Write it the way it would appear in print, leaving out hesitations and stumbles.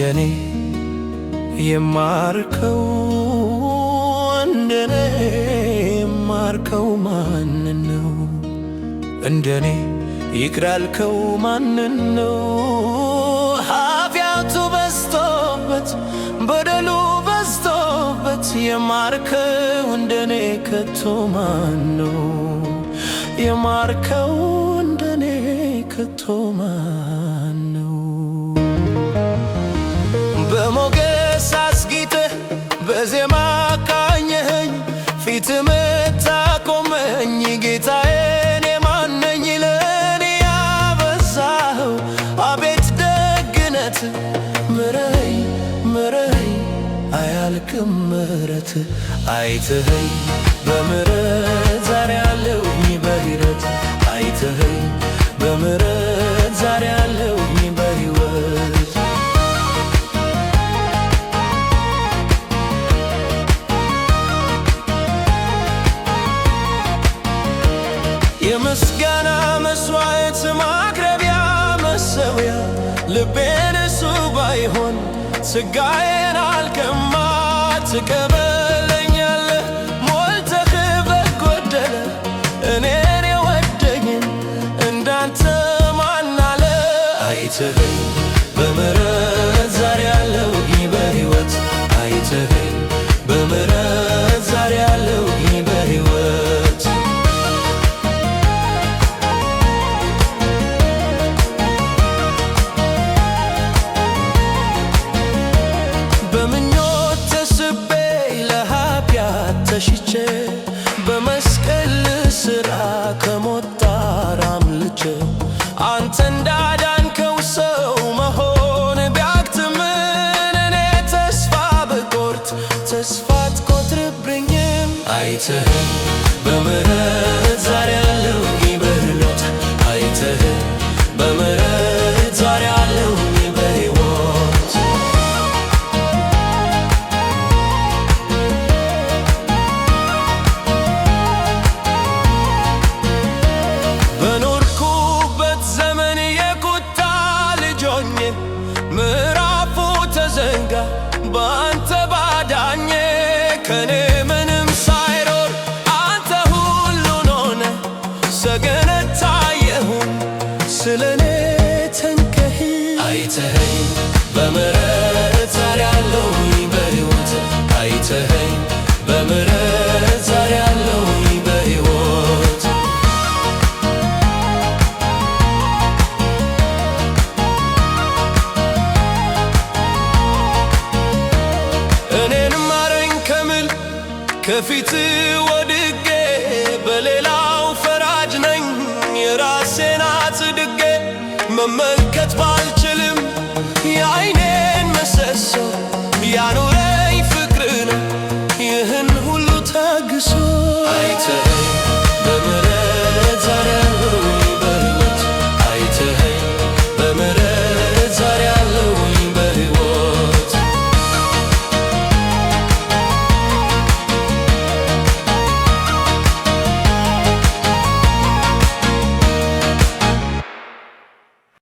እንደኔ የማርከው እንደኔ የማርከው ማንን ነው? እንደኔ ይቅር ያልከው ማንን ነው? ኃጢአቱ በዝቶበት በደሉ በዝቶበት የማርከው እንደኔ ከቶ ማን ነው? የማርከው እንደኔ ከቶ ማን ነው? በሞገስ አስጊጠህ በዜማ ቃኘኸኝ ፊት ምታቆመኝ ጌታዬ እኔ ማን ነኝ? ለእኔ ያበዛኸው አቤት ደግነት ምረኝ ምረኝ አያልቅም ምሕረት አይተኸኝ በምሕረት ዛሬ አለሁኝ በሕይወት አይተኸኝ በምሕረት ዛሬ አለሁኝ በሕይወት የምስጋና መሥዋዕት ማቅረቢያ መሠዊያ ልቤን እሱ ባይሆን ሥጋዬን አልቀማ ትቀበለኛለህ ሞልተህ በጎደለ እኔን የወደኝን እንዳንተ ማን አለ? አይተኸኝ በምሕረት ዛሬ አለሁኝ በሕይወት አይተኸኝ በምሕረት ዛሬ አለሁኝ በሕይወት በምኞት ተስቤ ለኃጢአት ተሽጬ በመስቀል ሥራ ከሞት ጣር አምልጬ አንተ እንዳዳንከው ሰው መሆን ቢያክትምን እኔ ተስፋ ብቆርጥ ተስፋ አትቆጥርብኝም። አይተኸኝ በምሕረት ዛሬ አለሁኝ በሕይወት አይተኸኝ በምሕረት ዛሬ አለሁኝ በሕይወት በኖርኩበት ዘመን የቁጣ ልጅ ሆኜ ምዕራፉ ተዘንጋ በአንተ ባዳኜ ከኔ ምንም ሳይኖር አንተ ሁሉን ሆነ ሰገነት ታየሁን ስለኔ ተንከህ አይተኸኝ በምሕረት ዛሬ አለሁኝ በሕይወት አይተኸኝ በምሕረት ዛሬ አለሁኝ በሕይወት እኔን ማረኝ ከምል ከፊት ወድቄ በሌላው ፈራጅ ነኝ የራሴን አጽድቄ መመልከት ባልችልም የዓይኔን ምሰሶ ያኑረ